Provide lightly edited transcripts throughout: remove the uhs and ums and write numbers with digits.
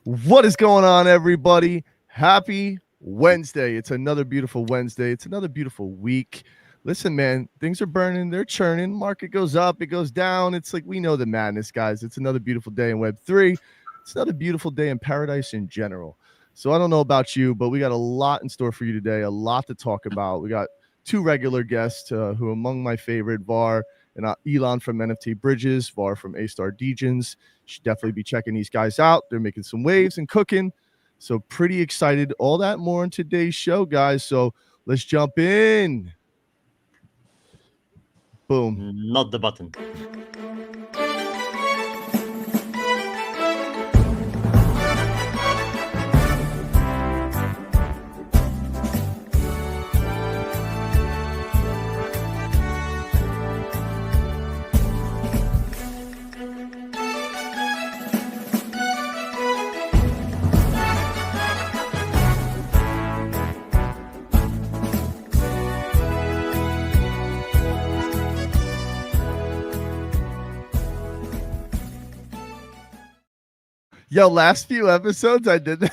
What is going on, everybody? Happy Wednesday. It's another beautiful Wednesday. It's another beautiful week. Listen, man, things are burning, they're churning. Market goes up, it goes down. It's like we know the madness, guys. It's another beautiful day in Web3. It's another beautiful day in paradise in general. So I don't know about you, but we got a lot in store for you today, a lot to talk about. We got two regular guests who are among my favorite, VAR and Elon from NFT Bridges, VAR from A Star Degens. Should definitely be checking these guys out. They're making some waves and cooking. So pretty excited. All that more in today's show, guys. So let's jump in. Boom. Not the button. Yo, last few episodes I did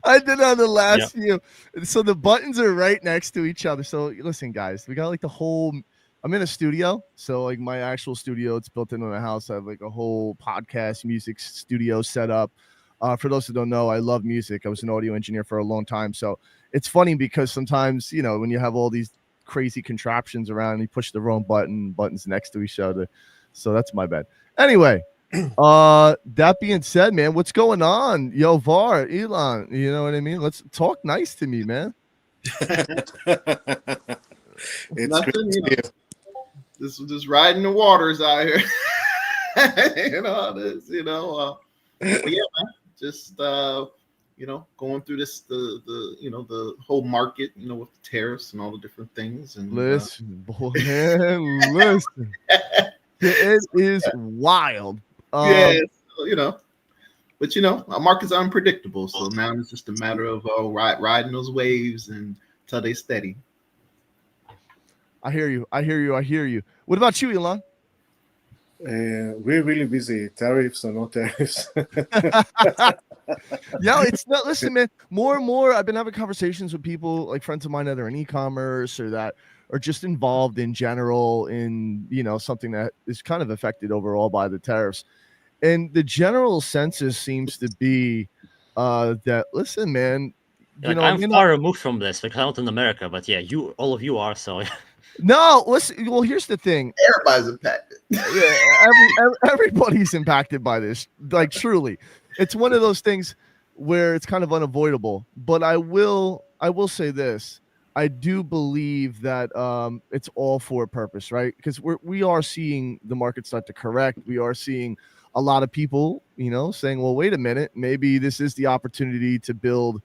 I did on the last few. So the buttons are right next to each other. So listen, guys, we got like the whole. I'm in a studio, so like my actual studio, it's built into the house. I have like a whole podcast music studio set up. For those who don't know, I love music. I was an audio engineer for a long time, so it's funny because sometimes when you have all these crazy contraptions around, you push the wrong buttons next to each other. So that's my bad. Anyway. That being said, man, what's going on? Yo, VAR, Elon, you know what I mean? Let's talk nice to me, man. It's nothing, just riding the waters out here. But yeah, man, just going through the whole market, with the tariffs and all the different things. And listen, boy, man, listen, it is wild. But our markets are unpredictable, so now it's just a matter of riding those waves until they steady. I hear you. What about you, Elon? We're really busy. Tariffs or no tariffs. Yeah, it's not. Listen, man. More and more, I've been having conversations with people, like friends of mine that are in e-commerce or that are just involved in general in something that is kind of affected overall by the tariffs. And the general census seems to be that. Listen, man. I'm far removed from this because I'm not in America, but yeah, all of you are. So no, listen. Well, here's the thing. Everybody's impacted. Yeah, everybody's impacted by this. Like truly, it's one of those things where it's kind of unavoidable. But I will say this. I do believe that it's all for a purpose, right? Because we are seeing the market start to correct. We are seeing a lot of people, saying, well, wait a minute, maybe this is the opportunity to build,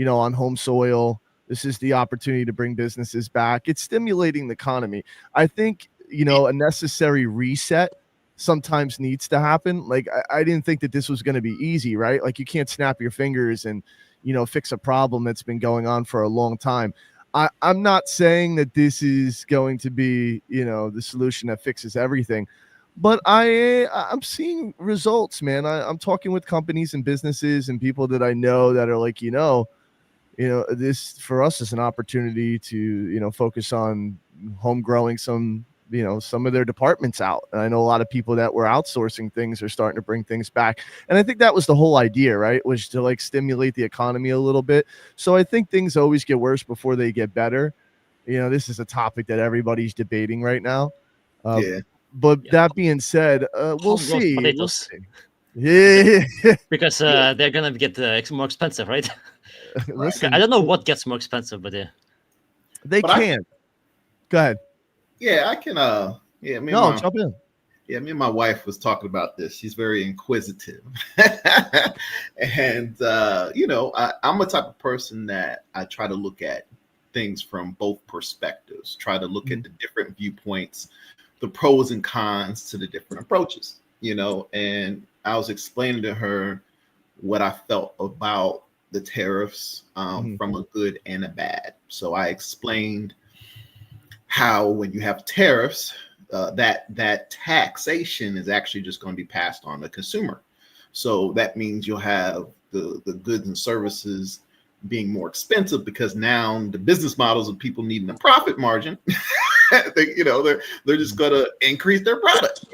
on home soil. This is the opportunity to bring businesses back. It's stimulating the economy. I think, a necessary reset sometimes needs to happen. Like, I didn't think that this was going to be easy, right? Like, you can't snap your fingers and, fix a problem that's been going on for a long time. I'm not saying that this is going to be, the solution that fixes everything. But I'm seeing results, man. I'm talking with companies and businesses and people that I know that are like, this for us is an opportunity to, focus on home growing some of their departments out. And I know a lot of people that were outsourcing things are starting to bring things back. And I think that was the whole idea, right? Was to like stimulate the economy a little bit. So I think things always get worse before they get better. This is a topic that everybody's debating right now. But that being said, we'll see. Yeah, because they're gonna get more expensive, right? Listen, I don't know what gets more expensive, but they can. Go ahead. Yeah, I can. Jump in. Yeah, me and my wife was talking about this. She's very inquisitive, and I'm a type of person that I try to look at things from both perspectives. Try to look at the different viewpoints, the pros and cons to the different approaches, and I was explaining to her what I felt about the tariffs from a good and a bad. So I explained how when you have tariffs, that taxation is actually just going to be passed on to the consumer. So that means you'll have the goods and services being more expensive because now the business models of people needing a profit margin, they're just gonna increase their product,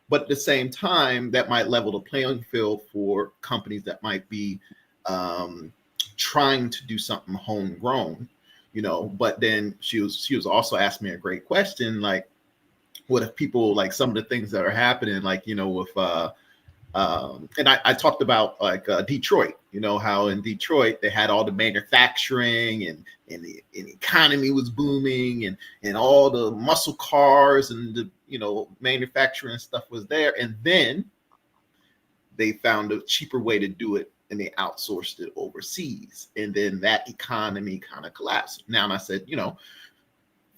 But at the same time, that might level the playing field for companies that might be trying to do something homegrown, But then she was also asking me a great question, like, what if people, like, some of the things that are happening, like, with and I talked about, like, Detroit, how in Detroit they had all the manufacturing and the economy was booming and all the muscle cars and the manufacturing stuff was there, and then they found a cheaper way to do it and they outsourced it overseas, and then that economy kind of collapsed. Now, and I said,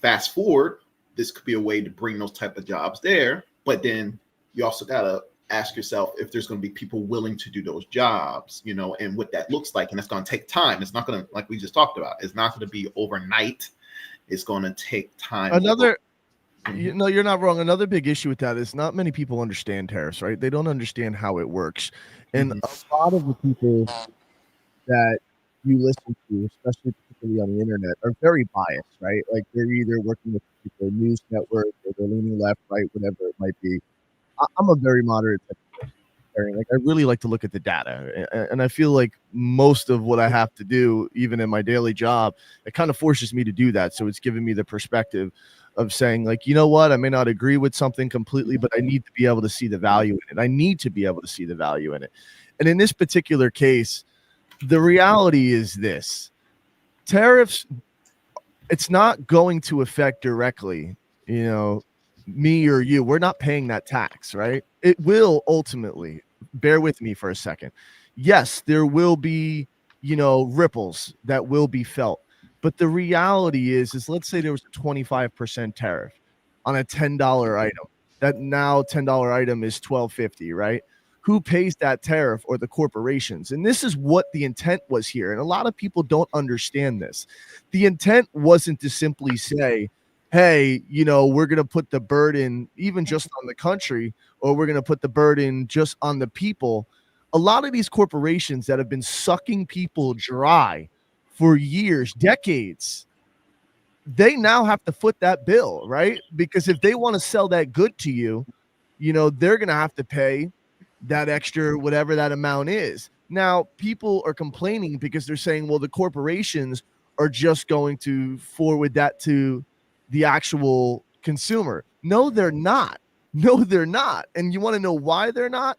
fast forward, this could be a way to bring those type of jobs there, but then you also gotta ask yourself if there's going to be people willing to do those jobs, and what that looks like. And it's going to take time. It's not going to, like we just talked about, it's not going to be overnight. It's going to take time. You're not wrong. Another big issue with that is not many people understand tariffs, right? They don't understand how it works. And a lot of the people that you listen to, especially particularly on the internet, are very biased, right? Like, they're either working with a particular news network or they're leaning left, right, whatever it might be. I'm a very moderate type of person. Like, I really like to look at the data, and I feel like most of what I have to do, even in my daily job, it kind of forces me to do that. So it's giving me the perspective of saying, like, you know what, I may not agree with something completely, but I need to be able to see the value in it. I need to be able to see the value in it. And in this particular case, the reality is this: tariffs, it's not going to affect directly, me or you. We're not paying that tax, right? It will ultimately, bear with me for a second. Yes, there will be, ripples that will be felt. But the reality is let's say there was a 25% tariff on a $10 item. That now $10 item is $12.50, right? Who pays that tariff? Or the corporations. And this is what the intent was here. And a lot of people don't understand this. The intent wasn't to simply say, hey, we're going to put the burden even just on the country, or we're going to put the burden just on the people. A lot of these corporations that have been sucking people dry for years, decades, they now have to foot that bill, right? Because if they want to sell that good to you, they're going to have to pay that extra, whatever that amount is. Now, people are complaining because they're saying, well, the corporations are just going to forward that to the actual consumer. No, they're not. No, they're not. And you want to know why they're not?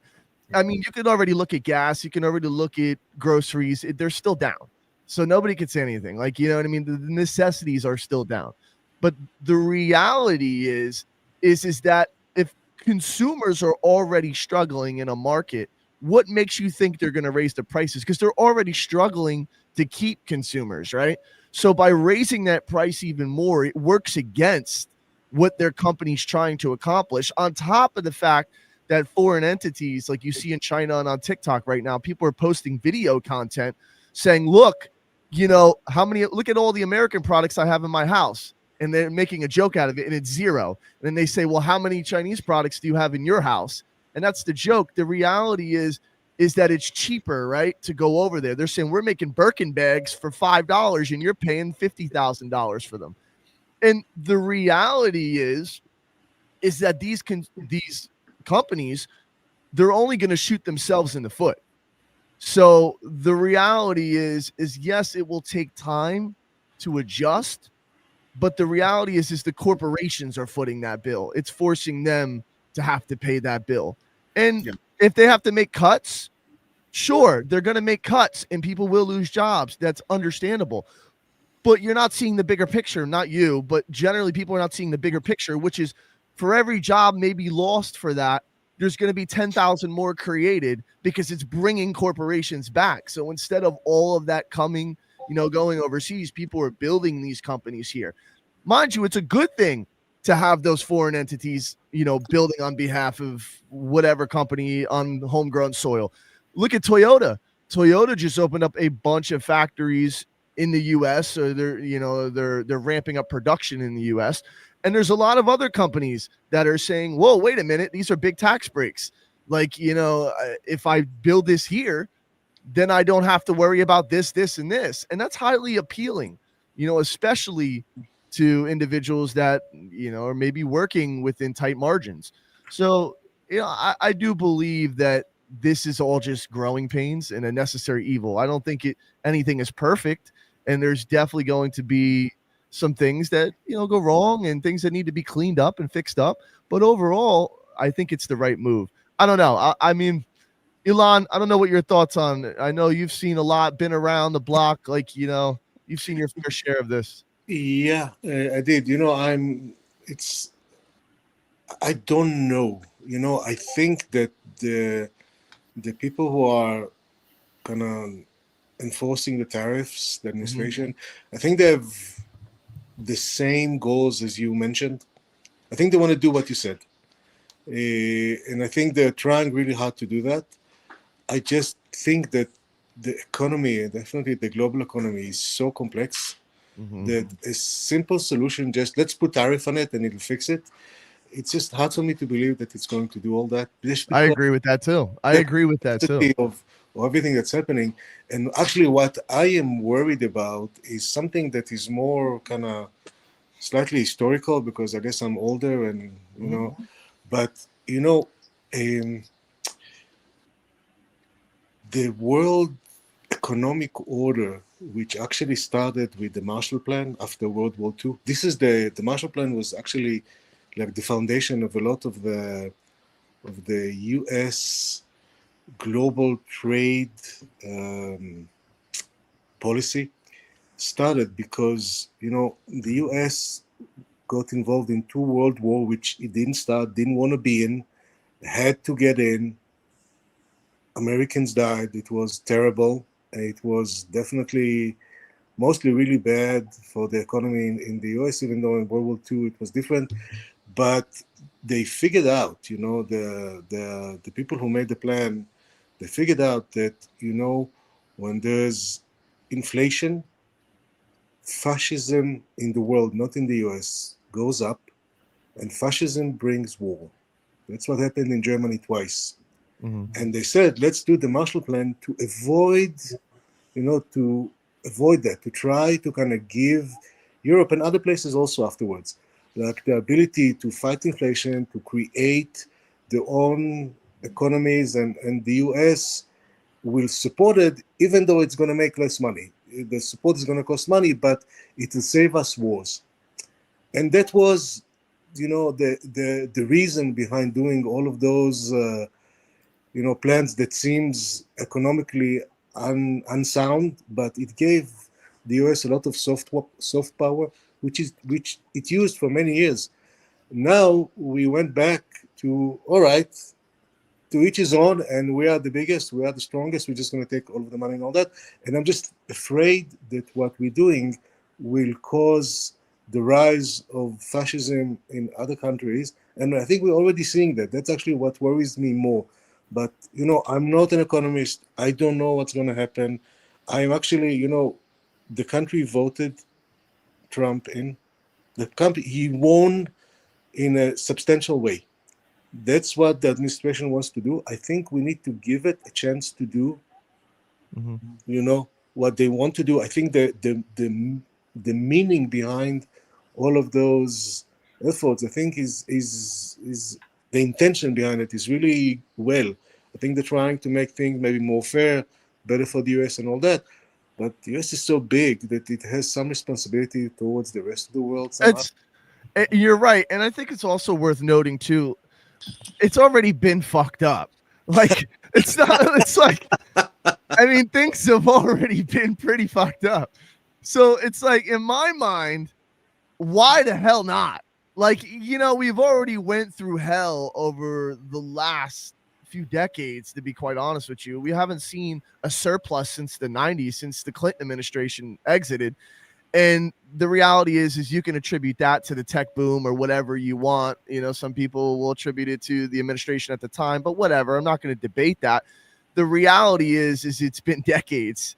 I mean, you can already look at gas. You can already look at groceries. They're still down. So nobody can say anything. Like, you know what I mean? The necessities are still down. But the reality is that if consumers are already struggling in a market, what makes you think they're going to raise the prices? Because they're already struggling to keep consumers, right? So by raising that price even more, it works against what their company's trying to accomplish, on top of the fact that foreign entities, like you see in China and on TikTok right now, people are posting video content saying, look, look at all the American products I have in my house. And they're making a joke out of it, and it's zero. And then they say, well, how many Chinese products do you have in your house? And that's the joke. The reality is that it's cheaper, right, to go over there. They're saying we're making Birkin bags for $5 and you're paying $50,000 for them. And the reality is that these companies, they're only going to shoot themselves in the foot. So the reality is yes, it will take time to adjust, but the reality is the corporations are footing that bill. It's forcing them to have to pay that bill. And if they have to make cuts, sure, they're going to make cuts and people will lose jobs. That's understandable. But you're not seeing the bigger picture, not you, but generally people are not seeing the bigger picture, which is for every job maybe lost for that, there's going to be 10,000 more created because it's bringing corporations back. So instead of all of that coming, going overseas, people are building these companies here. Mind you, it's a good thing to have those foreign entities, building on behalf of whatever company on homegrown soil. Look at Toyota. Toyota just opened up a bunch of factories in the US. So they're ramping up production in the US. And there's a lot of other companies that are saying, whoa, wait a minute, these are big tax breaks. Like, if I build this here, then I don't have to worry about this, and this. And that's highly appealing, especially to individuals that, are maybe working within tight margins. So, I do believe that this is all just growing pains and a necessary evil. I don't think anything is perfect. And there's definitely going to be some things that, go wrong and things that need to be cleaned up and fixed up. But overall, I think it's the right move. I don't know. I mean, Elon, I don't know what your thoughts on it. I know you've seen a lot, been around the block, like, you've seen your fair share of this. Yeah, I did. I don't know. I think that the people who are kind of enforcing the tariffs, the administration, I think they have the same goals as you mentioned. I think they want to do what you said. And I think they're trying really hard to do that. I just think that the economy, definitely the global economy, is so complex that a simple solution, just let's put tariff on it and it'll fix it. It's just hard for me to believe that it's going to do all that. Just I agree with that too. of everything that's happening. And actually, what I am worried about is something that is more kind of slightly historical, because I guess I'm older and but the world economic order, which actually started with the Marshall Plan after World War II. This is the Marshall Plan was actually like the foundation of a lot of the U.S. global trade policy. Started because the U.S. got involved in two world war, which it didn't want to be in, had to get in. Americans died. It was terrible. It was definitely mostly really bad for the economy in the US, even though in World War II it was different. But they figured out, the people who made the plan, they figured out that, when there's inflation, fascism in the world, not in the US, goes up, and fascism brings war. That's what happened in Germany twice. And they said, let's do the Marshall Plan to avoid that, to try to kind of give Europe and other places also afterwards, like the ability to fight inflation, to create their own economies, and the US will support it, even though it's going to make less money. The support is going to cost money, but it will save us wars. And that was, the reason behind doing all of those, plans that seems economically unsound, but it gave the US a lot of soft power, which it used for many years. Now we went back to, all right, to each his own, and we are the biggest, we are the strongest, we're just going to take all of the money and all that. And I'm just afraid that what we're doing will cause the rise of fascism in other countries. And I think we're already seeing that. That's actually what worries me more. But, I'm not an economist. I don't know what's going to happen. I'm actually, the country voted Trump in. He won in a substantial way. That's what the administration wants to do. I think we need to give it a chance to do, what they want to do. I think the meaning behind all of those efforts, I think is the intention behind it is really well. I think they're trying to make things maybe more fair, better for the US and all that. But the US is so big that it has some responsibility towards the rest of the world somehow. You're right. And I think it's also worth noting too, it's already been fucked up. Like, it's like, I mean, things have already been pretty fucked up. So it's like, in my mind, why the hell not? Like, we've already went through hell over the last few decades, to be quite honest with you. We haven't seen a surplus since the 90s, since the Clinton administration exited. And the reality is you can attribute that to the tech boom or whatever you want. Some people will attribute it to the administration at the time, but whatever. I'm not going to debate that. The reality is it's been decades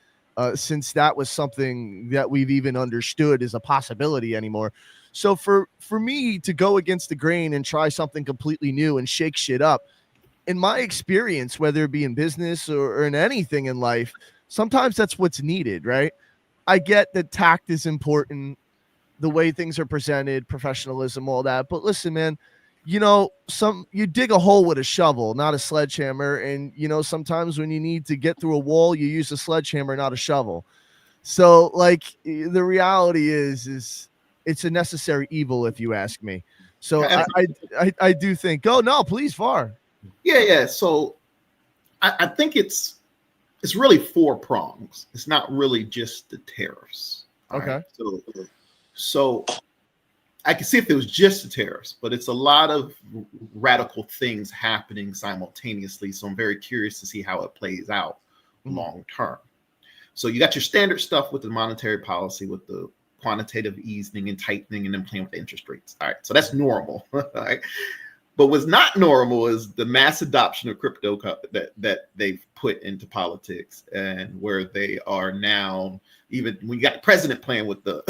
since that was something that we've even understood as a possibility anymore. So for me to go against the grain and try something completely new and shake shit up, in my experience, whether it be in business or in anything in life, sometimes that's what's needed, right? I get that tact is important, the way things are presented, professionalism, all that. But listen, man, you dig a hole with a shovel, not a sledgehammer. And sometimes when you need to get through a wall, you use a sledgehammer, not a shovel. So like the reality is it's a necessary evil, if you ask me. So I do think, oh no, please, Var. Yeah. So I think it's really 4 prongs. It's not really just the tariffs. Okay. Right? So I can see if it was just the tariffs, but it's a lot of radical things happening simultaneously. So I'm very curious to see how it plays out long term. So you got your standard stuff with the monetary policy, with the quantitative easing and tightening, and then playing with the interest rates. All right, so that's normal. All right. But what's not normal is the mass adoption of crypto that they've put into politics, and where they are now, even when you got the president playing with the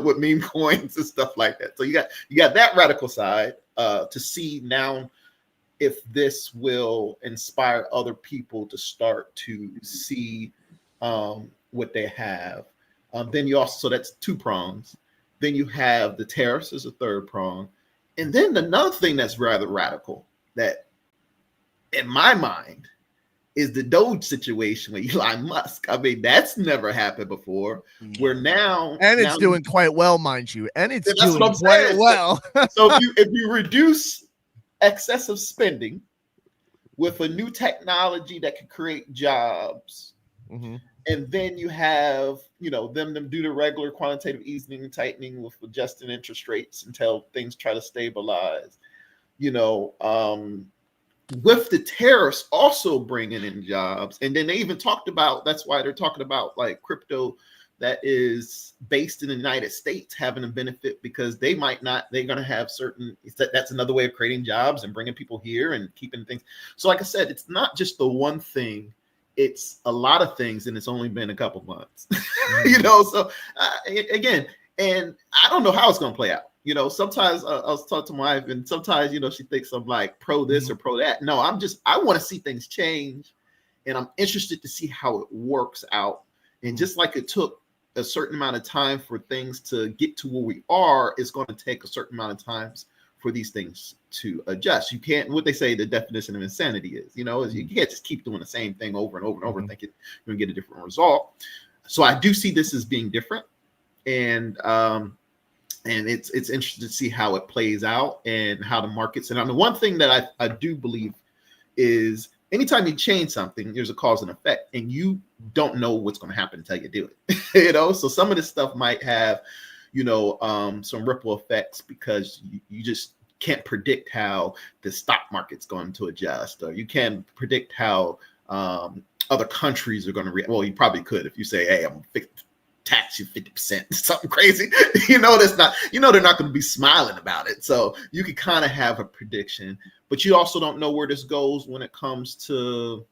with meme coins and stuff like that. So you got that radical side to see now if this will inspire other people to start to see what they have. Then you also, so that's 2 prongs. Then you have the tariffs as a 3rd prong. And then another thing that's rather radical that, in my mind, is the Doge situation with Elon Musk. I mean, that's never happened before. Where now, and it's doing quite well, mind you, and it's that's doing quite well. So if you reduce excessive spending with a new technology that can create jobs, and then you have them do the regular quantitative easing and tightening with adjusting interest rates until things try to stabilize. With the tariffs also bringing in jobs, and then they even talked about, that's why they're talking about like crypto that is based in the United States having a benefit, because they're going to have certain, that's another way of creating jobs and bringing people here and keeping things. So like I said, it's not just the one thing. It's a lot of things, and it's only been a couple months, So again, and I don't know how it's going to play out. Sometimes I was talking to my wife, and sometimes she thinks I'm like pro this or pro that. No, I want to see things change, and I'm interested to see how it works out. And just like it took a certain amount of time for things to get to where we are, it's going to take a certain amount of times for these things to adjust. You can't, what they say the definition of insanity is, is you can't just keep doing the same thing over and over and over and thinking you're gonna get a different result. So I do see this as being different, and it's interesting to see how it plays out and how the markets. And the one thing that I do believe is anytime you change something, there's a cause and effect, and you don't know what's going to happen until you do it. So some of this stuff might have some ripple effects, because you just can't predict how the stock market's going to adjust, or you can't predict how other countries are going to react. Well, you probably could if you say, hey, I'm going to tax you 50%, something crazy. That's not, they're not going to be smiling about it. So you can kind of have a prediction, but you also don't know where this goes when it comes to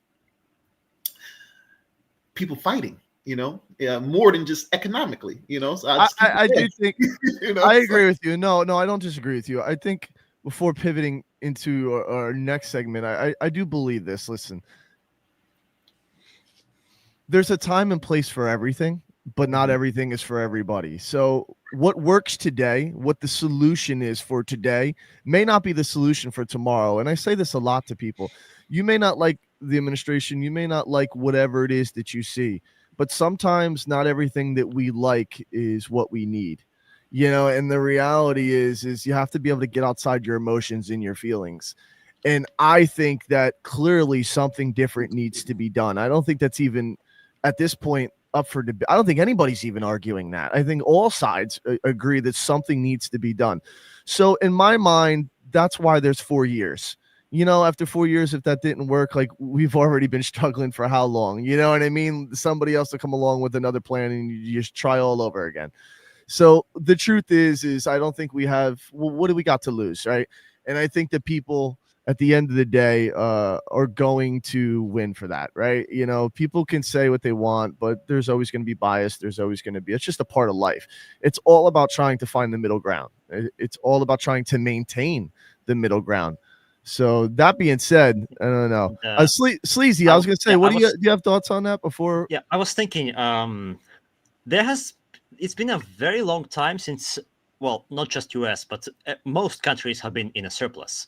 people fighting. More than just economically, So I do think I agree with you. No, I don't disagree with you. I think before pivoting into our next segment, I do believe this. Listen, there's a time and place for everything, but not everything is for everybody. So what works today, what the solution is for today, may not be the solution for tomorrow. And I say this a lot to people. You may not like the administration. You may not like whatever it is that you see. But sometimes not everything that we like is what we need, and the reality is you have to be able to get outside your emotions and your feelings. And I think that clearly something different needs to be done. I don't think that's even at this point up for debate. I don't think anybody's even arguing that. I think all sides agree that something needs to be done. So in my mind, that's why there's 4 years. After 4 years, if that didn't work, like we've already been struggling for how long? You know what I mean? Somebody else to come along with another plan and you just try all over again. So the truth is I don't think we have, well, what do we got to lose, right? And I think that people at the end of the day are going to win for that, right? People can say what they want, but there's always going to be bias. There's always going to be, it's just a part of life. It's all about trying to find the middle ground. It's all about trying to maintain the middle ground. So that being said, I don't know. Sleazy, I was gonna say, yeah, what do you have thoughts on that before? Yeah, I was thinking. It's been a very long time since, well, not just US, but most countries have been in a surplus.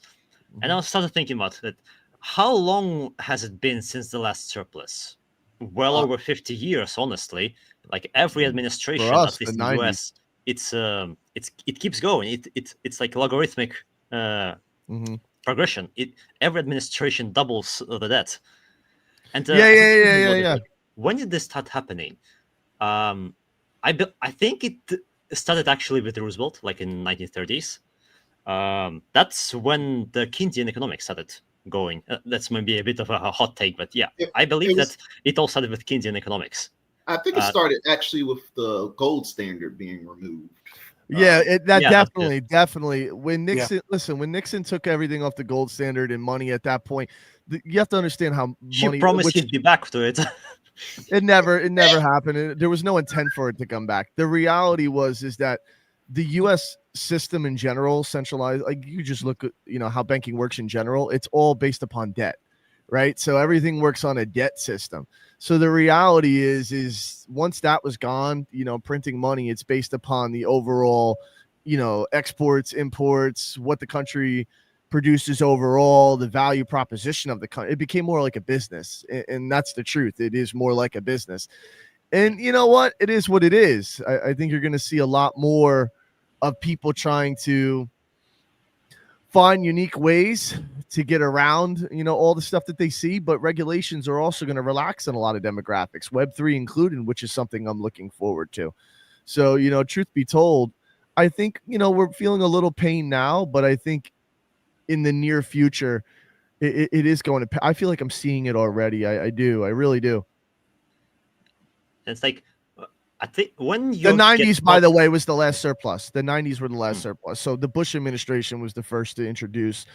And I started thinking about it. How long has it been since the last surplus? Well over 50 years, honestly. Like every For administration, us, at the least in the 90s. US, it keeps going. It's like logarithmic Mm-hmm. progression. Every administration doubles the debt. And Yeah, I yeah, started yeah, thinking yeah, about it. yeah. Like, when did this start happening? Um, I think it started actually with Roosevelt, like in 1930s. That's when the Keynesian economics started going. That's maybe a bit of a hot take, but yeah, I It believe that was. it all started with Keynesian economics. I think it Uh, started actually with the gold standard being removed. Yeah, that Yeah, that's it. definitely. When Yeah. Nixon, when Nixon took everything off the gold standard and money at that point, you have to understand how She money, promised which he'd be back to it. it never happened. There was no intent for it to come back. The reality is that the U.S. system in general, centralized, like you just look at, how banking works in general, it's all based upon debt, right? So everything works on a debt system. So the reality is once that was gone, printing money, it's based upon the overall, exports, imports, what the country produces overall, the value proposition of the country. It became more like a business, and that's the truth. It is more like a business. And you know what? It is what it is. I think you're going to see a lot more of people trying to find unique ways to get around, all the stuff that they see. But regulations are also going to relax in a lot of demographics, Web3 included, which is something I'm looking forward to. So, truth be told, I think, we're feeling a little pain now, but I think in the near future, it is going to, I feel like I'm seeing it already. I do. I really do. It's like, I think when The you 90s, by the way, was the last surplus. The 90s were the last surplus. So the Bush administration was the first to introduce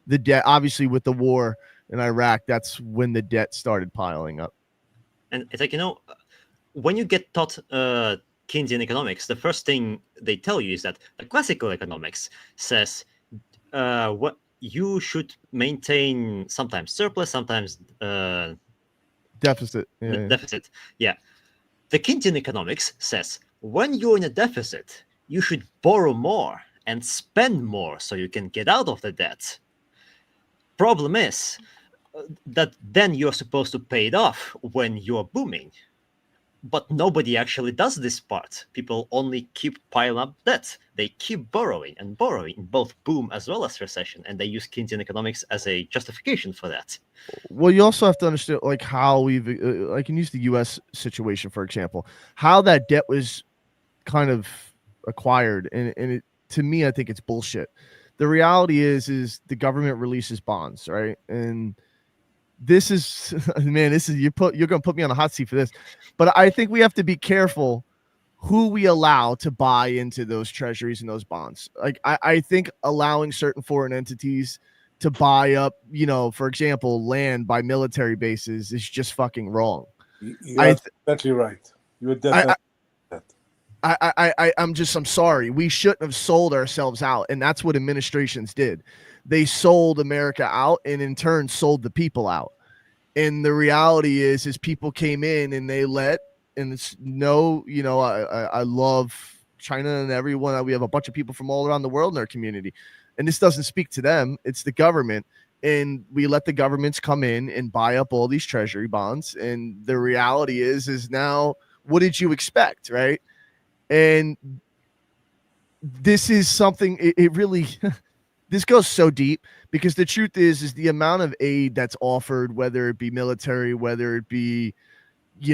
the debt. Obviously, with the war in Iraq, that's when the debt started piling up. and it's like, when you get taught Keynesian economics, the first thing they tell you is that the classical economics says what you should maintain sometimes surplus, sometimes Deficit. Yeah. deficit. Yeah. The Keynesian economics says when you're in a deficit, you should borrow more and spend more so you can get out of the debt. Problem is that then you're supposed to pay it off when you're booming. But nobody actually does this part. People only keep piling up debt. They keep borrowing and borrowing in both boom as well as recession, and they use Keynesian economics as a justification for that. Well, you also have to understand, like, how we've, I can use the U.S. situation, for example, how that debt was kind of acquired. And it, to me, I think it's bullshit. The reality is the government releases bonds, right? And this is, man, you're going to put me on a hot seat for this, but I think we have to be careful who we allow to buy into those treasuries and those bonds. Like, I think allowing certain foreign entities to buy up, for example, land by military bases is just fucking wrong. You're definitely right. You're definitely I'm sorry. We shouldn't have sold ourselves out. And that's what administrations did. They sold America out and in turn sold the people out. And the reality is people came in and they and it's I love China and everyone. We have a bunch of people from all around the world in our community. And this doesn't speak to them. It's the government. And we let the governments come in and buy up all these treasury bonds. And the reality is now, what did you expect, right? And this is something, it really, this goes so deep because the truth is the amount of aid that's offered, whether it be military, whether it be,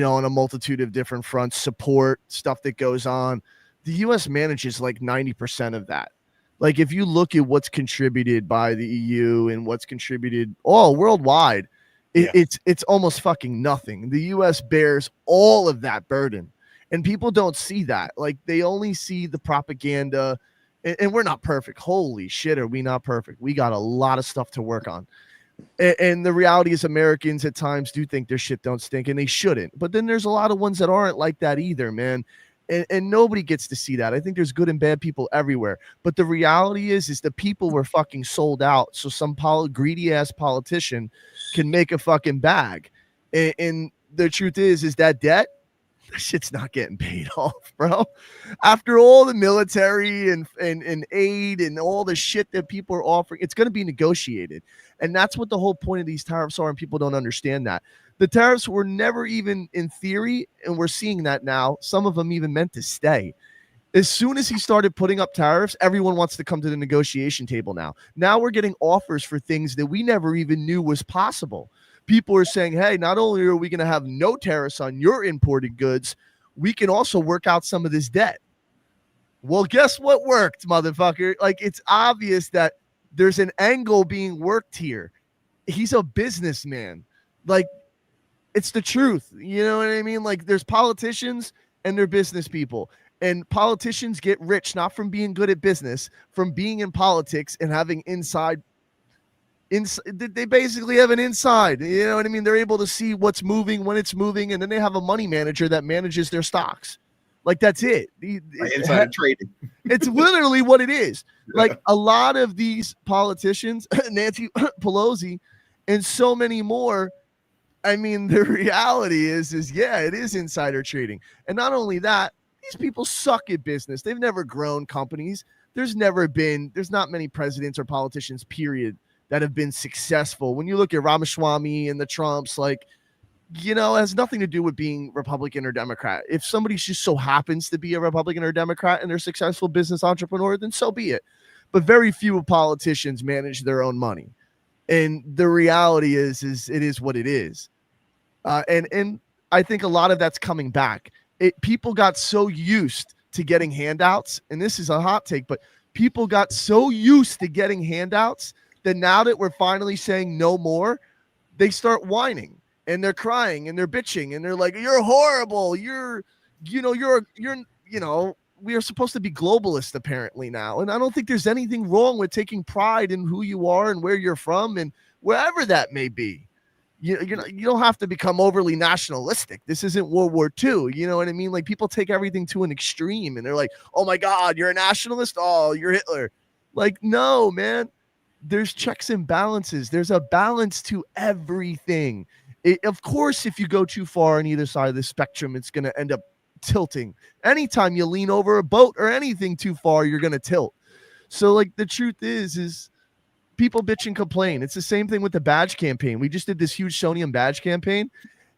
on a multitude of different fronts, support, stuff that goes on, the U.S. manages like 90% of that. Like, if you look at what's contributed by the EU and what's contributed all worldwide, it's almost fucking nothing. The U.S. bears all of that burden. And people don't see that. Like, they only see the propaganda, and we're not perfect. Holy shit, are we not perfect? We got a lot of stuff to work on. And the reality is Americans at times do think their shit don't stink, and they shouldn't. But then there's a lot of ones that aren't like that either, man. And nobody gets to see that. I think there's good and bad people everywhere. But the reality is the people were fucking sold out. So some greedy ass politician can make a fucking bag. And the truth is that debt, that shit's not getting paid off, bro. After all the military and aid and all the shit that people are offering, it's going to be negotiated. And that's what the whole point of these tariffs are, and people don't understand that. The tariffs were never even in theory, and we're seeing that now. Some of them even meant to stay. As soon as he started putting up tariffs, everyone wants to come to the negotiation table now. Now we're getting offers for things that we never even knew was possible. People are saying, hey, not only are we going to have no tariffs on your imported goods, we can also work out some of this debt. Well, guess what worked, motherfucker? Like, it's obvious that there's an angle being worked here. He's a businessman. Like, it's the truth. You know what I mean? Like, there's politicians and they're business people. And politicians get rich not from being good at business, from being in politics and having they basically have an inside. You know what I mean? They're able to see what's moving, when it's moving, and then they have a money manager that manages their stocks. Like, that's it. Insider trading. It's literally what it is. Like, a lot of these politicians, Nancy Pelosi, and so many more. I mean, the reality is yeah, it is insider trading. And not only that, these people suck at business. They've never grown companies. There's not many presidents or politicians, period, that have been successful. When you look at Ramaswamy and the Trumps, like, it has nothing to do with being Republican or Democrat. If somebody just so happens to be a Republican or Democrat and they're a successful business entrepreneur, then so be it. But very few politicians manage their own money. And the reality is it is what it is. And I think a lot of that's coming back. People got so used to getting handouts, and this is a hot take, but people got so used to getting handouts that now that we're finally saying no more, they start whining and they're crying and they're bitching and they're like, you're horrible. We are supposed to be globalist apparently now. And I don't think there's anything wrong with taking pride in who you are and where you're from and wherever that may be. You don't have to become overly nationalistic. This isn't World War II. You know what I mean? Like, people take everything to an extreme and they're like, oh my God, you're a nationalist. Oh, you're Hitler. Like, no, man. There's checks and balances. There's a balance to everything. Of course, if you go too far on either side of the spectrum, it's going to end up tilting. Anytime you lean over a boat or anything too far, you're going to tilt. So, like, the truth is people bitch and complain. It's the same thing with the badge campaign. We just did this huge Sonium badge campaign,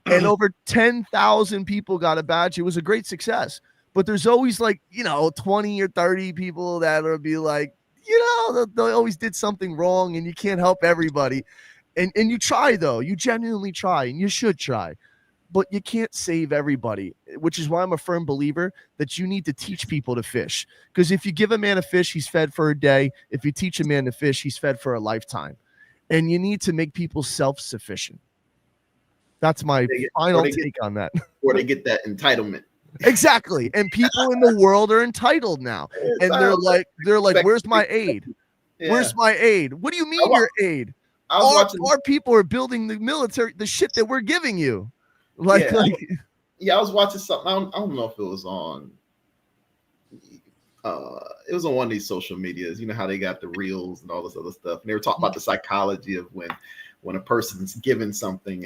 and over 10,000 people got a badge. It was a great success. But there's always 20 or 30 people that will be like, they always did something wrong, and you can't help everybody. And you try, though. You genuinely try, and you should try. But you can't save everybody, which is why I'm a firm believer that you need to teach people to fish. Because if you give a man a fish, he's fed for a day. If you teach a man to fish, he's fed for a lifetime. And you need to make people self-sufficient. That's my final take on that. Or they get that entitlement. Exactly. And people in the world are entitled now. And they're like, where's my aid? Yeah. Where's my aid? What do you mean your aid? Our people are building the military, the shit that we're giving you. I was watching something. I don't know if it was on. It was on one of these social medias. You know how they got the reels and all this other stuff. And they were talking about the psychology of when a person's given something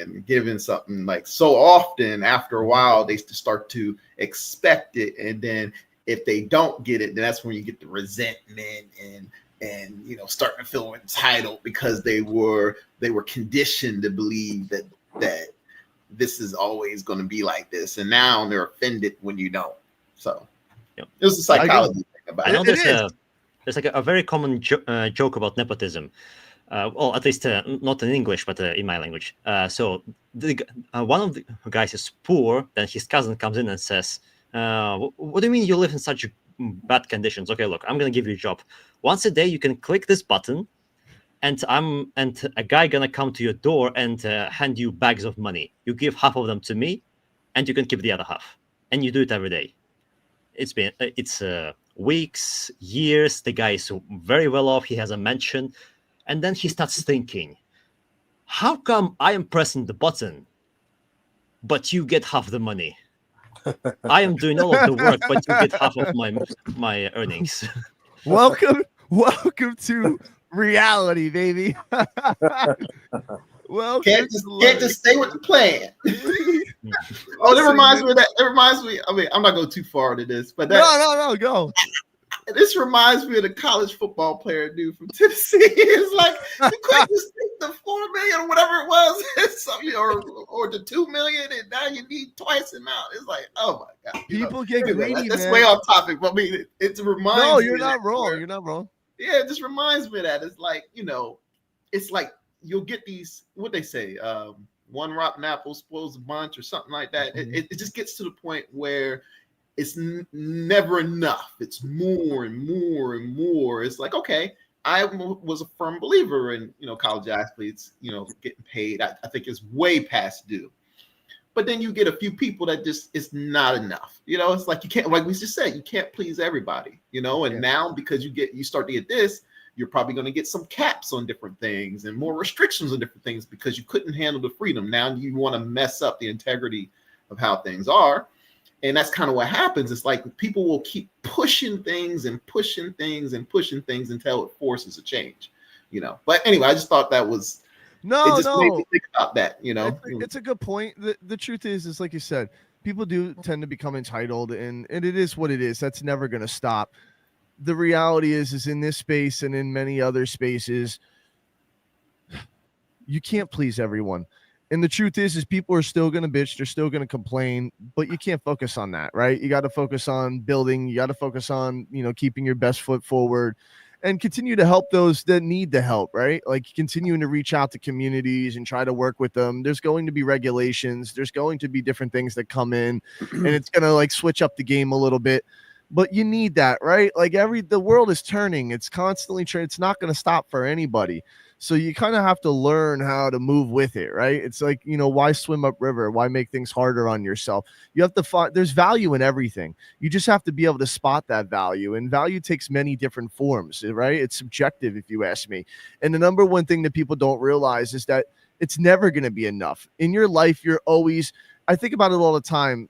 like so often, after a while, they start to expect it. And then if they don't get it, then that's when you get the resentment and starting to feel entitled because they were conditioned to believe that this is always going to be like this, and now they're offended when you don't. So there's a psychology thing about it. There's like a very common joke about nepotism. Well, at least not in English, but in my language. So one of the guys is poor, then his cousin comes in and says, what do you mean you live in such bad conditions? Okay, look, I'm going to give you a job. Once a day, you can click this button, and a guy gonna come to your door and hand you bags of money. You give half of them to me, and you can keep the other half. And you do it every day. It's weeks, years. The guy is very well off. He has a mansion, and then he starts thinking, how come I am pressing the button, but you get half the money? I am doing all of the work, but you get half of my earnings. Welcome, welcome to reality, baby. Welcome Can't to can't just stay with the plan. Oh, that reminds me of that. It reminds me. I mean, I'm not going too far into this, but that No, go. this reminds me of the college football player dude from Tennessee. It's like you couldn't just take the $4 million or whatever it was, or the $2 million, and now you need twice the amount. It's like, oh my god, People get anyway, greedy, that's man. way off topic, but I mean, it reminds No, me. you're of not that wrong. where- You're not wrong. Yeah, it just reminds me of that. It's like it's like you'll get these. What they say, one rotten apple spoils a bunch, or something like that. Mhm. It just gets to the point where it's never enough. It's more and more and more. It's like, okay, was a firm believer in college athletes getting paid. I think it's way past due. But then you get a few people that just it's not enough. It's like you can't, like we just said, you can't please everybody. And Yeah. now because you start to get this, you're probably going to get some caps on different things and more restrictions on different things because you couldn't handle the freedom. Now you want to mess up the integrity of how things are. And that's kind of what happens. It's like people will keep pushing things and pushing things and pushing things until it forces a change, But anyway, I just thought that was it. Just made me think about that, It's a good point. The truth is like you said, people do tend to become entitled, and it is what it is. That's never going to stop. The reality is in this space and in many other spaces, you can't please everyone. And the truth is people are still going to bitch. They're still going to complain, but you can't focus on that, right? You got to focus on building. You got to focus on, keeping your best foot forward and continue to help those that need the help, right? Like continuing to reach out to communities and try to work with them. There's going to be regulations. There's going to be different things that come in and it's going to like switch up the game a little bit, but you need that, right? Like the world is turning. It's constantly it's not going to stop for anybody. So you kind of have to learn how to move with it, right? It's like, why swim upriver? Why make things harder on yourself? You have to find there's value in everything. You just have to be able to spot that value. And value takes many different forms, right? It's subjective, if you ask me. And the number one thing that people don't realize is that it's never going to be enough. In your life, I think about it all the time.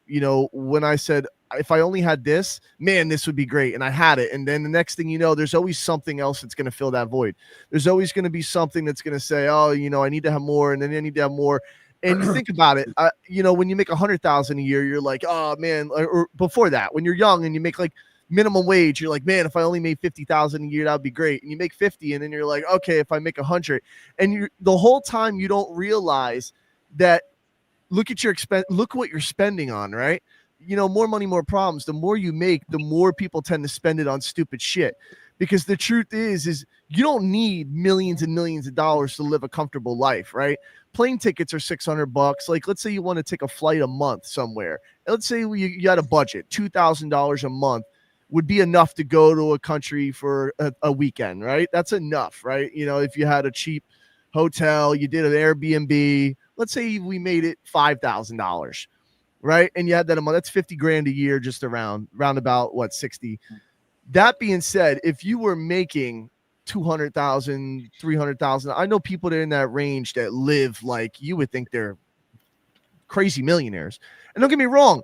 When I said, if I only had this, man, this would be great. And I had it. And then the next thing there's always something else that's going to fill that void. There's always going to be something that's going to say, oh, I need to have more. And then I need to have more. And you think about it, when you make 100,000 a year, you're like, oh man, or before that, when you're young and you make like minimum wage, you're like, man, if I only made 50,000 a year, that'd be great. And you make 50. And then you're like, okay, if I make 100, and the whole time you don't realize that, look at your expense, look what you're spending on, right? More money, more problems. The more you make, the more people tend to spend it on stupid shit. Because the truth is you don't need millions and millions of dollars to live a comfortable life, right? Plane tickets are $600. Like, let's say you want to take a flight a month somewhere. Let's say you had a budget, $2,000 a month would be enough to go to a country for a weekend, right? That's enough, right? If you had a cheap hotel, you did an Airbnb, let's say we made it $5,000. Right. And you had that a month, that's 50 grand a year, just round about 60. That being said, if you were making 200,000, 300,000, I know people that are in that range that live like you would think they're crazy millionaires. And don't get me wrong,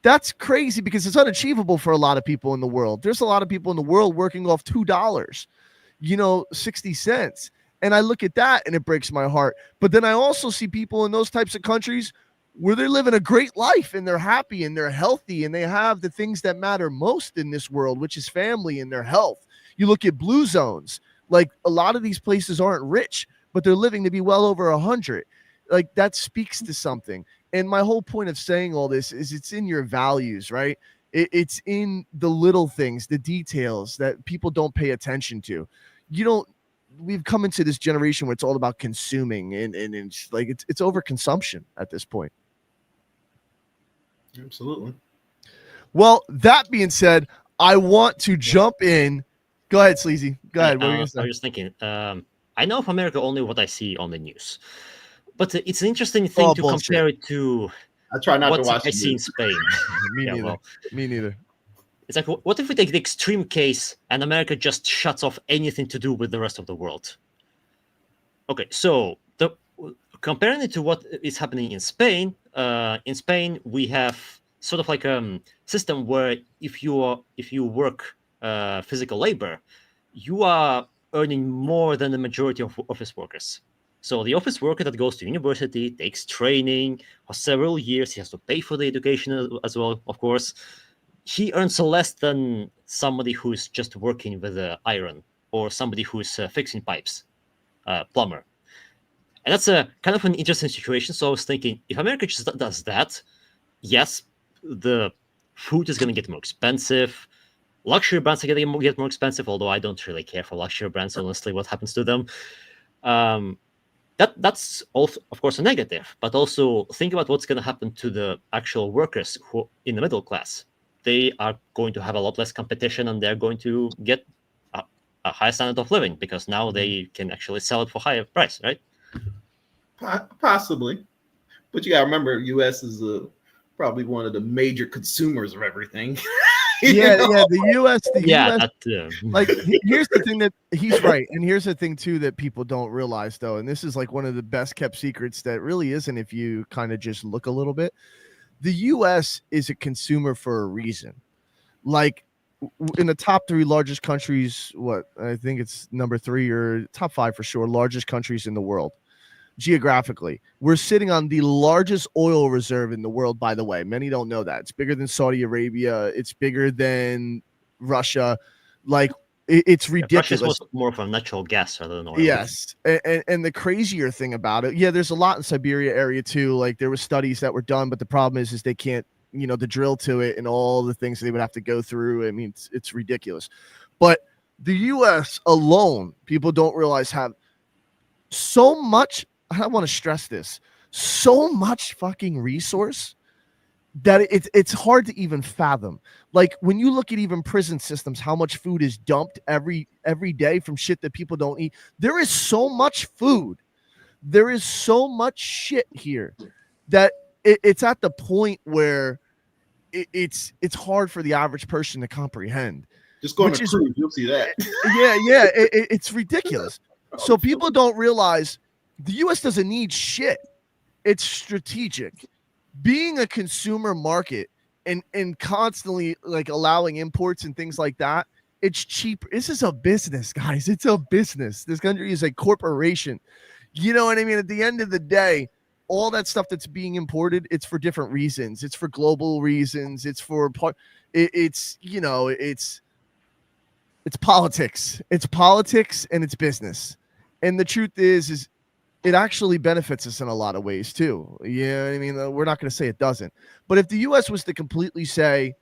that's crazy because it's unachievable for a lot of people in the world. There's a lot of people in the world working off $2, 60 cents. And I look at that and it breaks my heart. But then I also see people in those types of countries where they're living a great life and they're happy and they're healthy and they have the things that matter most in this world, which is family and their health. You look at blue zones, like a lot of these places aren't rich, but they're living to be well over 100. Like that speaks to something. And my whole point of saying all this is it's in your values, right? It's in the little things, the details that people don't pay attention to. We've come into this generation where it's all about consuming and it's like it's overconsumption at this point. Absolutely. Well, that being said, I want to jump in. Go ahead, Sleazy. Go ahead. What are you gonna say? I was thinking, I know of America only what I see on the news, but it's an interesting thing to bullshit. compare it to I try not to what watch I the see in news. Spain. Me Yeah, neither. well, Me neither. it's like, what if we take the extreme case and America just shuts off anything to do with the rest of the world? Okay, so comparing it to what is happening in Spain we have sort of like a system where if you work physical labor, you are earning more than the majority of office workers. So the office worker that goes to university, takes training for several years, he has to pay for the education as well, of course. He earns less than somebody who's just working with iron, or somebody who's fixing pipes, plumber. And that's a kind of an interesting situation. So I was thinking, if America just does that, yes, the food is going to get more expensive. Luxury brands are going to get more expensive, although I don't really care for luxury brands, honestly, what happens to them. That's also, of course, a negative. But also think about what's going to happen to the actual workers who in the middle class. They are going to have a lot less competition, and they're going to get a higher standard of living because now they can actually sell it for higher price, right? Possibly, but you gotta remember, U.S. is probably one of the major consumers of everything. Yeah, the U.S. Like here's the thing that he's right, and here's the thing too that people don't realize though, and this is like one of the best kept secrets that really isn't if you kind of just look a little bit. The U.S. is a consumer for a reason. Like in the top 3 largest countries, what I think it's number 3 or top 5 for sure, largest countries in the world. Geographically, we're sitting on the largest oil reserve in the world, by the way. Many don't know that. It's bigger than Saudi Arabia. It's bigger than Russia. Like, it's ridiculous. Russia's more of a natural gas rather than oil. Yes. And the crazier thing about it, yeah, there's a lot in Siberia area too. Like, there were studies that were done, but the problem is they can't, the drill to it and all the things they would have to go through. I mean, it's ridiculous. But the U.S. alone, people don't realize, have so much, I want to stress this, so much fucking resource that it's hard to even fathom. Like when you look at even prison systems, how much food is dumped every day from shit that people don't eat. There is so much food. There is so much shit here that it's at the point where it's hard for the average person to comprehend. Just go on a cruise, you'll see that. Yeah, it's ridiculous. So people don't realize the U.S. doesn't need shit. It's strategic. Being a consumer market and constantly like allowing imports and things like that, it's cheap. This is a business, guys. It's a business. This country is a corporation. You know what I mean? At the end of the day, all that stuff that's being imported, it's for different reasons. It's for global reasons. It's for it's politics. It's politics and it's business. And the truth is it actually benefits us in a lot of ways too. You know what I mean? We're not going to say it doesn't. But if the U.S. was to completely say,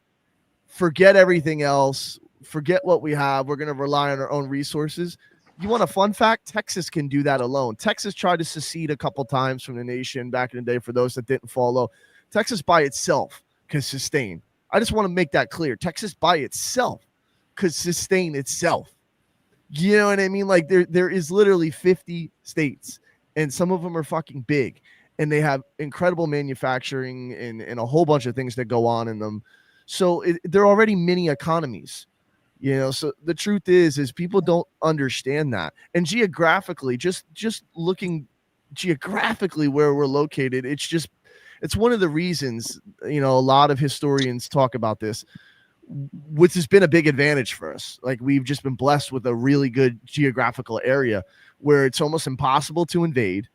forget everything else, forget what we have, we're going to rely on our own resources. You want a fun fact? Texas can do that alone. Texas tried to secede a couple times from the nation back in the day for those that didn't follow. Texas by itself can sustain. I just want to make that clear. Texas by itself could sustain itself. You know what I mean? Like there is literally 50 states. And some of them are fucking big, and they have incredible manufacturing and a whole bunch of things that go on in them. So they're already mini economies, So the truth is people don't understand that. And geographically, just looking geographically where we're located, it's one of the reasons, a lot of historians talk about this, which has been a big advantage for us. Like we've just been blessed with a really good geographical area where it's almost impossible to invade.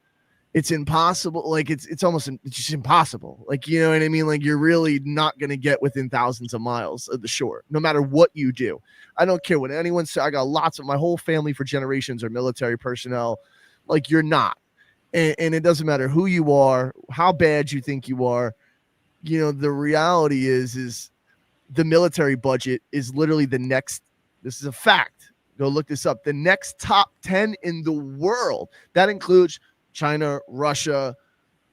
It's impossible. Like it's just impossible. Like, you know what I mean? Like you're really not going to get within thousands of miles of the shore, no matter what you do. I don't care what anyone says. I got lots of my whole family for generations are military personnel. Like you're not. And it doesn't matter who you are, how bad you think you are. The reality is the military budget is literally this is a fact. Go look this up. The next top 10 in the world. That includes China, Russia,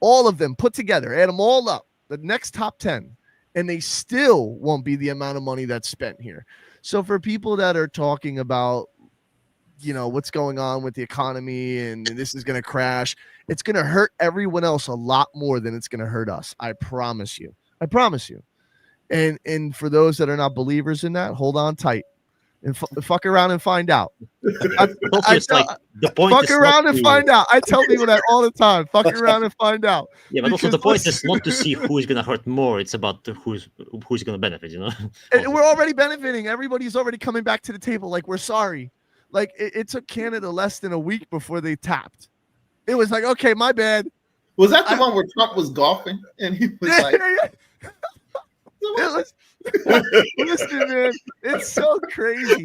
all of them put together. Add them all up. The next top 10. And they still won't be the amount of money that's spent here. So for people that are talking about, what's going on with the economy and this is going to crash, it's going to hurt everyone else a lot more than it's going to hurt us. I promise you. I promise you. And for those that are not believers in that, hold on tight. and fuck around and find out. I, But also, I it's tell, like the point fuck is not around and to find out. I tell people that all the time. Fuck around and find out. yeah, but also Because the point listen, is not to see who's gonna hurt more. It's about who's gonna benefit. You know. and we're already benefiting. Everybody's already coming back to the table. Like, we're sorry. Like, it took Canada less than a week before they tapped. It was like, okay, my bad. Was that the I- one where Trump was golfing and he was Yeah, like, yeah, yeah. It was, listen, man, it's so crazy.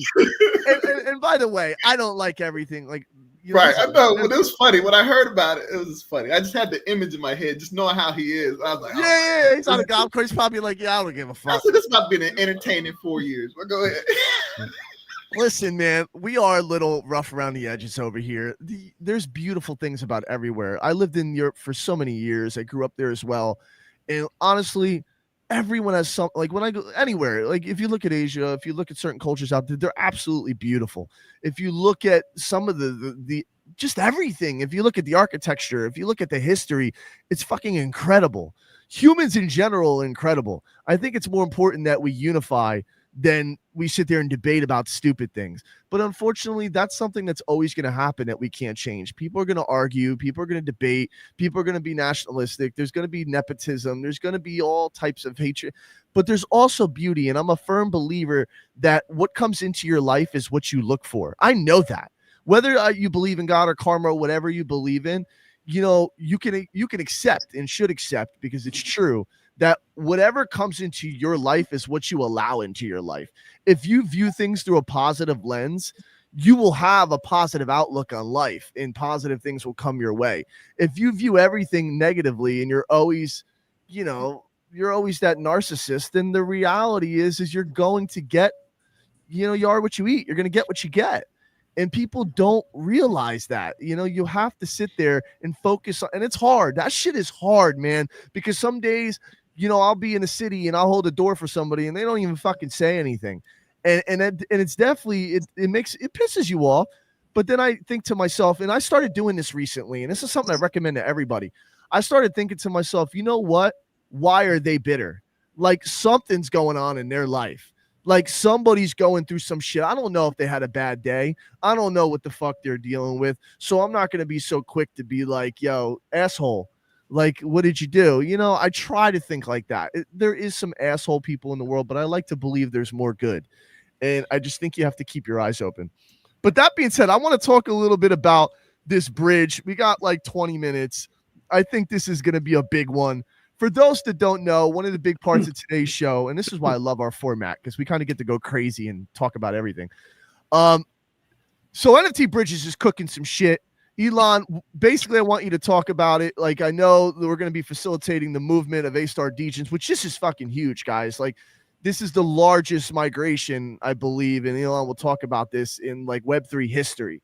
And by the way, I don't like everything. Like, right? I listen, know, but it was funny when I heard about it. It was funny. I just had the image in my head, just knowing how he is. I was like, yeah, oh yeah, yeah, he's on a my God. golf course. He's probably like, yeah, I don't give a I fuck. said, this about been an entertaining 4 years. But go ahead. Listen, man, we are a little rough around the edges over here. There's beautiful things about everywhere. I lived in Europe for so many years. I grew up there as well. And honestly, everyone has some, like, when I go anywhere, like if you look at Asia, if you look at certain cultures out there, they're absolutely beautiful. If you look at some of the just everything, if you look at the architecture, if you look at the history, it's fucking incredible. Humans in general are incredible. I think it's more important that we unify than we sit there and debate about stupid things. But unfortunately, that's something that's always going to happen that we can't change. People are going to argue, people are going to debate, people are going to be nationalistic, there's going to be nepotism, there's going to be all types of hatred. But there's also beauty, and I'm a firm believer that what comes into your life is what you look for. I know that. Whether you believe in God or karma or whatever you believe in, you can accept and should accept, because it's true, that whatever comes into your life is what you allow into your life. If you view things through a positive lens, you will have a positive outlook on life, and positive things will come your way. If you view everything negatively and you're always that narcissist, then the reality is you're going to get, you are what you eat. You're going to get what you get. And people don't realize that. You have to sit there and focus on, and it's hard. That shit is hard, man, because some days, I'll be in a city and I'll hold a door for somebody and they don't even fucking say anything. And it's definitely, it pisses you off. But then I think to myself, and I started doing this recently, and this is something I recommend to everybody. I started thinking to myself, you know what? Why are they bitter? Like, something's going on in their life. Like, somebody's going through some shit. I don't know if they had a bad day. I don't know what the fuck they're dealing with. So I'm not going to be so quick to be like, yo, asshole, like, what did you do? I try to think like that. There is some asshole people in the world, but I like to believe there's more good. And I just think you have to keep your eyes open. But that being said, I want to talk a little bit about this bridge. We got like 20 minutes. I think this is going to be a big one. For those that don't know, one of the big parts of today's show, and this is why I love our format, because we kind of get to go crazy and talk about everything. So NFT Bridges is cooking some shit. Elon, basically, I want you to talk about it. Like, I know that we're going to be facilitating the movement of A-Star Degens, which this is fucking huge, guys. Like, this is the largest migration, I believe, and Elon will talk about this in like Web3 history.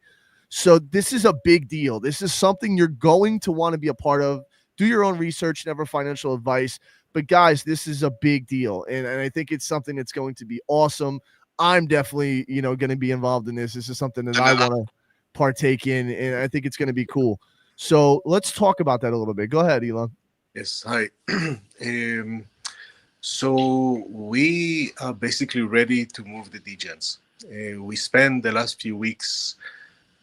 So this is a big deal. This is something you're going to want to be a part of. Do your own research, never financial advice. But guys, this is a big deal. And I think it's something that's going to be awesome. I'm definitely, going to be involved in this. This is something that I want to partake in, and I think it's going to be cool. So let's talk about that a little bit. Go ahead, Elon. Yes, hi. So we are basically ready to move the degens. We spent the last few weeks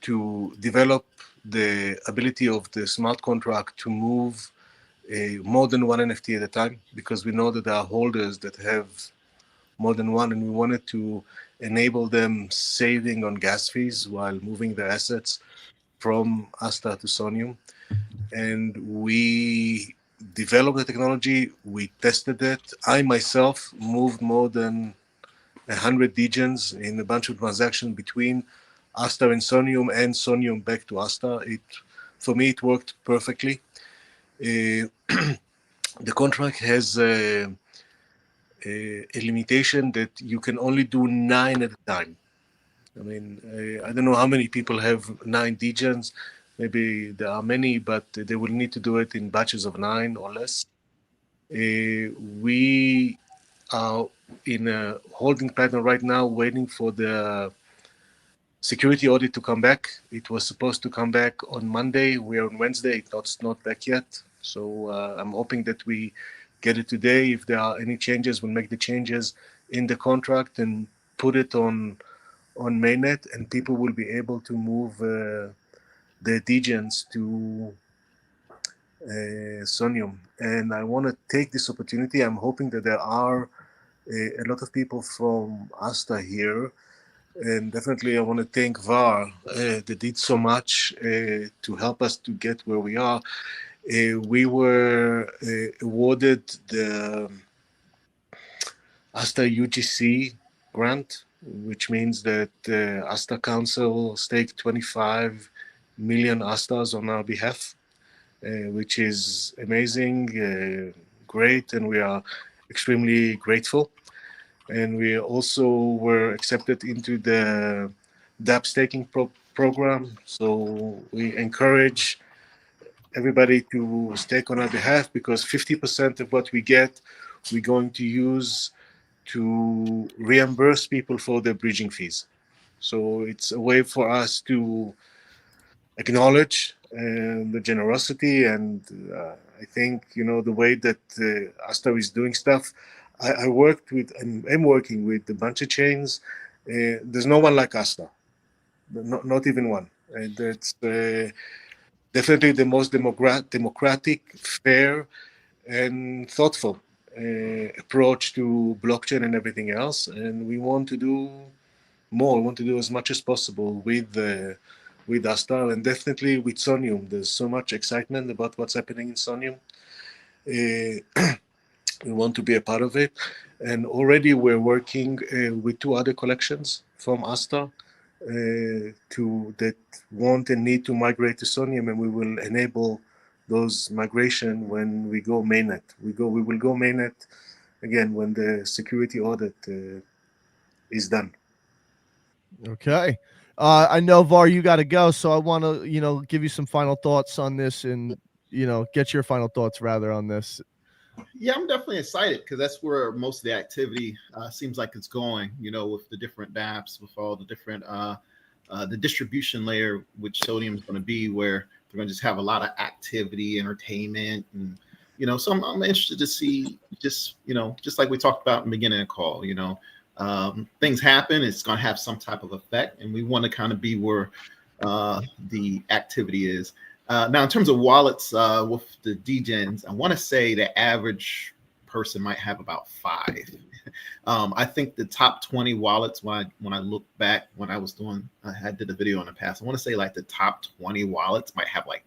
to develop the ability of the smart contract to move more than one NFT at a time, because we know that there are holders that have more than one, and we wanted to enable them saving on gas fees while moving their assets from Asta to Sonium. And we developed the technology, we tested it. I myself moved more than 100 degens in a bunch of transactions between Asta and Sonium back to Asta. For me, it worked perfectly. The contract has a limitation that you can only do 9 at a time. I mean, I don't know how many people have 9 degens. Maybe there are many, but they will need to do it in batches of 9 or less. We are in a holding pattern right now, waiting for the security audit to come back. It was supposed to come back on Monday. We are on Wednesday. It's not back yet. So I'm hoping that we get it today. If there are any changes, we'll make the changes in the contract and put it on on mainnet, and people will be able to move their degens to Sonium. And I want to take this opportunity. I'm hoping that there are a lot of people from Asta here. And definitely, I want to thank VAR. They did so much to help us to get where we are. We were awarded the Asta UGC grant, which means that Asta Council staked 25 million Astas on our behalf, which is amazing, great, and we are extremely grateful. And we also were accepted into the DApp staking program. So we encourage everybody to stake on our behalf, because 50% of what we get, we're going to use to reimburse people for their bridging fees. So it's a way for us to acknowledge the generosity, and I think the way that Asta is doing stuff. I worked with and am working with a bunch of chains. There's no one like Asta, not even one. And that's definitely the most democratic, fair, and thoughtful approach to blockchain and everything else. And we want to do more. We want to do as much as possible with Asta, and definitely with Sonium. There's so much excitement about what's happening in Sonium. We want to be a part of it, and already we're working with two other collections from Asta to that want and need to migrate to Sonium, and we will enable those migration when we go mainnet. We will go mainnet again when the security audit is done. Okay. I know VAR, you got to go, so I want to, give you some final thoughts on this, and get your final thoughts rather on this. Yeah, I'm definitely excited because that's where most of the activity seems like it's going. With the different dApps, with all the different the distribution layer, which Sodium is going to be, where they're going to just have a lot of activity, entertainment, and So I'm interested to see just like we talked about in the beginning of the call. Things happen. It's going to have some type of effect, and we want to kind of be where the activity is. Now, in terms of wallets with the degens, I want to say the average person might have about 5. I think the top 20 wallets, when I look back, when I was doing, I did a video in the past, I want to say like the top 20 wallets might have like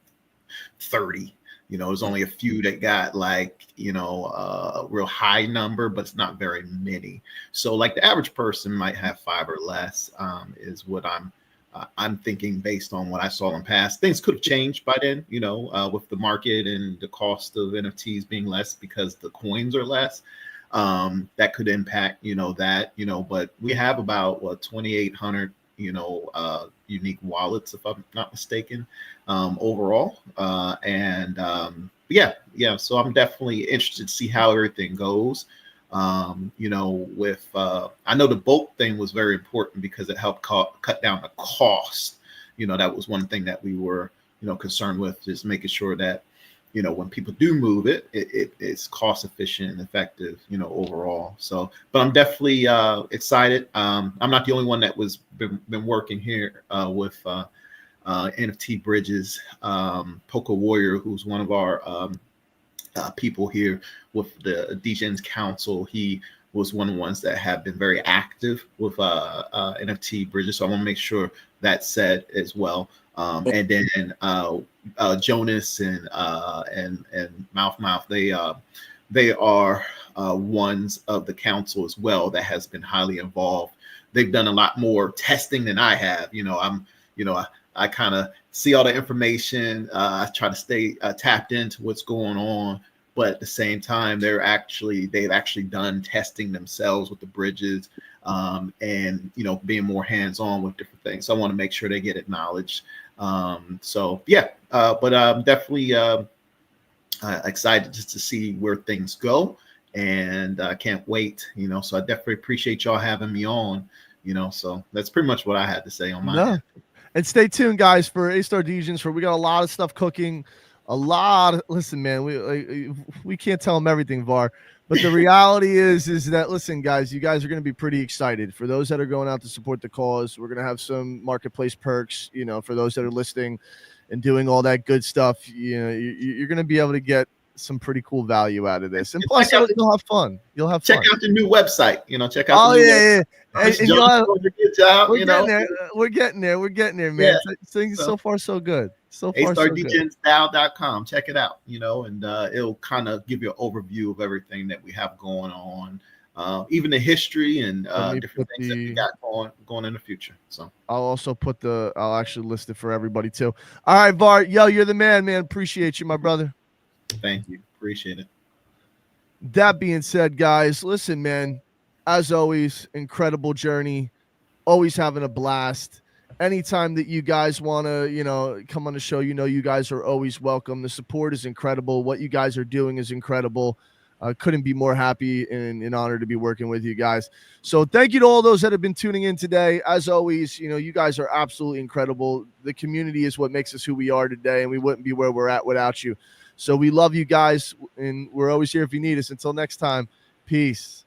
30. There's only a few that got like, a real high number, but it's not very many. So like the average person might have 5 or less, is what I'm thinking based on what I saw in the past. Things could have changed by then, with the market and the cost of NFTs being less because the coins are less. That could impact, but we have about 2,800, unique wallets, if I'm not mistaken, overall. So I'm definitely interested to see how everything goes. With I know the bulk thing was very important because it helped cut down the cost. That was one thing that we were, concerned with, just making sure that, when people do move it's cost efficient and effective, overall. So, but I'm definitely excited. I'm not the only one that was been working here with NFT bridges. Poker Warrior, who's one of our people here with the Degens Council, he was one of the ones that have been very active with NFT bridges. So I want to make sure that's said as well. And then Jonas and Mouth, they are ones of the council as well that has been highly involved. They've done a lot more testing than I have. I kind of see all the information. I try to stay tapped into what's going on, but at the same time, they've actually done testing themselves with the bridges, and being more hands-on with different things. So I want to make sure they get acknowledged. But I'm definitely excited just to see where things go, and I can't wait. So I definitely appreciate y'all having me on. So that's pretty much what I had to say on my end. And stay tuned, guys, for A-Star Degens. We got a lot of stuff cooking. Listen, man, we can't tell them everything, VAR, But the reality is that, listen, guys, you guys are going to be pretty excited. For those that are going out to support the cause, we're going to have some marketplace perks, for those that are listening and doing all that good stuff. You're going to be able to get some pretty cool value out of this. And plus, you'll have fun. You'll have fun. Check out the new website. Check out Oh, the new yeah. website. And John's doing a good job. we're getting there. We're getting there, man. Yeah. Things so far so good. So far so good. AStarDGenStyle.com. Check it out, and it'll kind of give you an overview of everything that we have going on, even the history and different things that we got going in the future. So I'll actually list it for everybody too. All right, Bart. Yo, you're the man. Appreciate you, my brother. Thank you. Appreciate it. That being said, guys, listen, man, as always, incredible journey, always having a blast. Anytime that you guys want to, come on the show, you guys are always welcome. The support is incredible. What you guys are doing is incredible. Couldn't be more happy and honored to be working with you guys. So thank you to all those that have been tuning in today. As always, you guys are absolutely incredible. The community is what makes us who we are today, and we wouldn't be where we're at without you. So we love you guys, and we're always here if you need us. Until next time, peace.